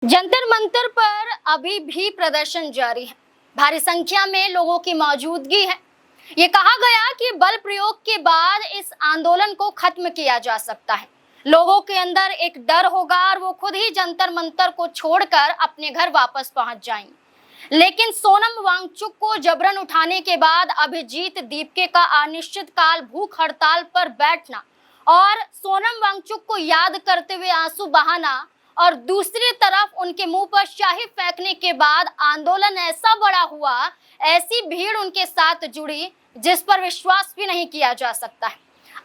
जंतर मंतर पर अभी भी प्रदर्शन जारी है। भारी संख्या में लोगों की मौजूदगी है। ये कहा गया कि बल प्रयोग के बाद इस आंदोलन को खत्म किया जा सकता है। लोगों के अंदर एक डर होगा और वो खुद ही जंतर मंतर को छोड़कर अपने घर वापस पहुंच जाएंगे। लेकिन सोनम वांगचुक को जबरन उठाने के बाद अभिजीत दीपके का अनिश्चित काल भूख हड़ताल पर बैठना और सोनम वांगचुक को याद करते हुए आंसू बहाना और दूसरी तरफ उनके मुंह पर स्याही फेंकने के बाद आंदोलन ऐसा बड़ा हुआ, ऐसी भीड़ उनके साथ जुड़ी जिस पर विश्वास भी नहीं किया जा सकता है।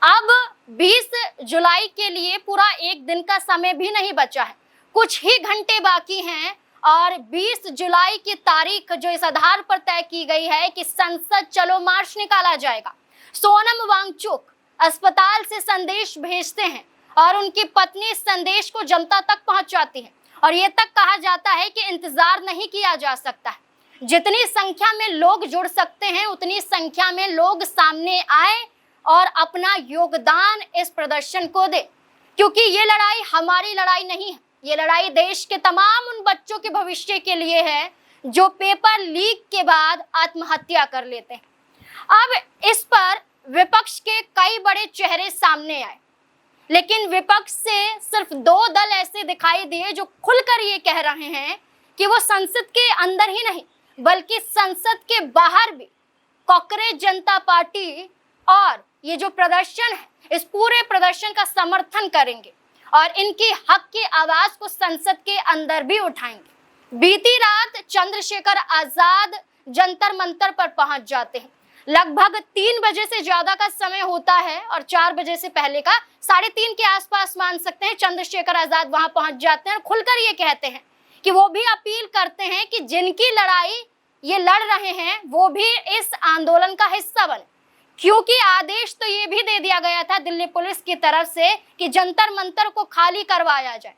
अब 20 जुलाई के लिए पूरा एक दिन का समय भी नहीं बचा है, कुछ ही घंटे बाकी हैं और 20 जुलाई की तारीख जो इस आधार पर तय की गई है कि संसद चलो मार्च निकाला जाएगा। सोनम वांगचुक अस्पताल से संदेश भेजते हैं और उनकी पत्नी इस संदेश को जनता तक पहुंचाती है और ये तक कहा जाता है कि इंतजार नहीं किया जा सकता है। जितनी संख्या में लोग जुड़ सकते हैं उतनी संख्या में लोग सामने आए और अपना योगदान इस प्रदर्शन को दे, क्योंकि ये लड़ाई हमारी लड़ाई नहीं है। ये लड़ाई देश के तमाम उन बच्चों के भविष्य के लिए है जो पेपर लीक के बाद आत्महत्या कर लेते हैं। अब इस पर विपक्ष के कई बड़े चेहरे सामने आए, लेकिन विपक्ष से सिर्फ 2 दल ऐसे दिखाई दिए जो खुलकर ये कह रहे हैं कि वो संसद के अंदर ही नहीं बल्कि संसद के बाहर भी कांग्रेस जनता पार्टी और ये जो प्रदर्शन है इस पूरे प्रदर्शन का समर्थन करेंगे और इनकी हक की आवाज को संसद के अंदर भी उठाएंगे। बीती रात चंद्रशेखर आजाद जंतर मंतर पर पहुंच जाते हैं। लगभग 3 बजे से ज्यादा का समय होता है और 4 बजे से पहले का 3:30 के आसपास मान सकते हैं चंद्रशेखर आजाद वहां पहुंच जाते हैं और खुलकर ये कहते हैं कि वो भी अपील करते हैं कि जिनकी लड़ाई ये लड़ रहे हैं वो भी इस आंदोलन का हिस्सा बने, क्योंकि आदेश तो ये भी दे दिया गया था दिल्ली पुलिस की तरफ से कि जंतर मंतर को खाली करवाया जाए,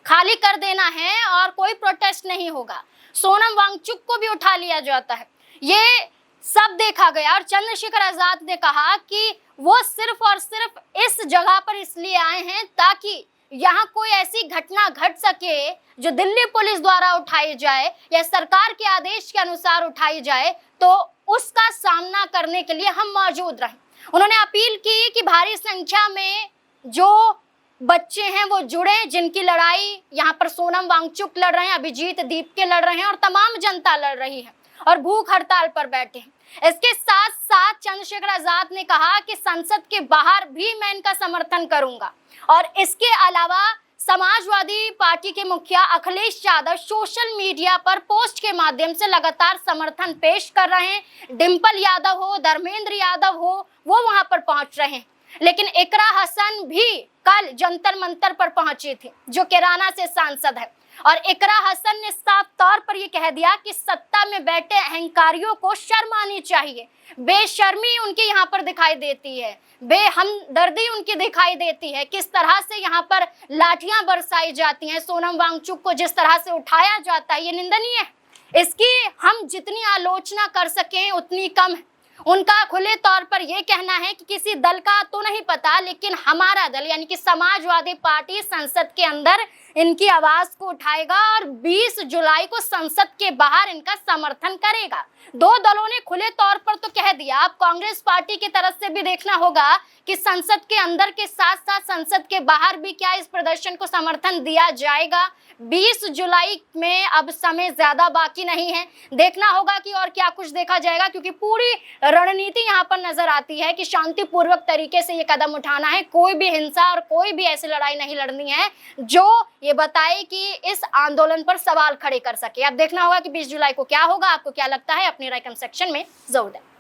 खाली कर देना है और कोई प्रोटेस्ट नहीं होगा। सोनम वांगचुक को भी उठा लिया जाता है। ये सब देखा गया और चंद्रशेखर आजाद ने कहा कि वो सिर्फ और सिर्फ इस जगह पर इसलिए आए हैं ताकि यहाँ कोई ऐसी घटना घट सके जो दिल्ली पुलिस द्वारा उठाई जाए या सरकार के आदेश के अनुसार उठाई जाए, तो उसका सामना करने के लिए हम मौजूद रहें। उन्होंने अपील की कि भारी संख्या में जो बच्चे हैं वो जुड़े, जिनकी लड़ाई यहाँ पर सोनम वांगचुक लड़ रहे हैं, अभिजीत दीपके लड़ रहे हैं और तमाम जनता लड़ रही है और भूख हड़ताल पर बैठे हैं। इसके साथ साथ चंद्रशेखर आजाद ने कहा कि संसद के बाहर भी मैं इनका समर्थन करूंगा और इसके अलावा समाजवादी पार्टी के मुखिया अखिलेश यादव सोशल मीडिया पर पोस्ट के माध्यम से लगातार समर्थन पेश कर रहे हैं। डिंपल यादव हो, धर्मेंद्र यादव हो, वो वहां पर पहुंच रहे हैं। लेकिन इकरा हसन भी कल जंतर मंतर पर पहुंची थी, जो कैराना से सांसद है, और इकरा हसन ने साफ तौर पर यह कह दिया कि सत्ता में बैठे अहंकारियों को शर्म आनी चाहिए। बेशर्मी उनकी यहाँ पर दिखाई देती है, बेहमदर्दी उनकी दिखाई देती है। किस तरह से यहाँ पर लाठियां बरसाई जाती हैं, सोनम वांगचुक को जिस तरह से उठाया जाता है, ये निंदनीय है। इसकी हम जितनी आलोचना कर सकें उतनी कम है। उनका खुले तौर पर यह कहना है कि किसी दल का तो नहीं पता, लेकिन हमारा दल यानी कि समाजवादी पार्टी संसद के अंदर इनकी आवाज को उठाएगा और 20 जुलाई को संसद के बाहर इनका समर्थन करेगा। 2 दलों ने खुले तौर पर तो कह दिया। अब कांग्रेस पार्टी की तरफ से भी देखना होगा कि संसद के अंदर के साथ साथ संसद के बाहर भी क्या इस प्रदर्शन को समर्थन दिया जाएगा। 20 जुलाई में अब समय ज्यादा बाकी नहीं है, देखना होगा कि और क्या कुछ देखा जाएगा, क्योंकि पूरी रणनीति यहाँ पर नजर आती है कि शांतिपूर्वक तरीके से ये कदम उठाना है। कोई भी हिंसा और कोई भी ऐसी लड़ाई नहीं लड़नी है जो ये बताए कि इस आंदोलन पर सवाल खड़े कर सके। अब देखना होगा कि 20 जुलाई को क्या होगा। आपको क्या लगता है, अपनी राय कमेंट सेक्शन में जरूर दें।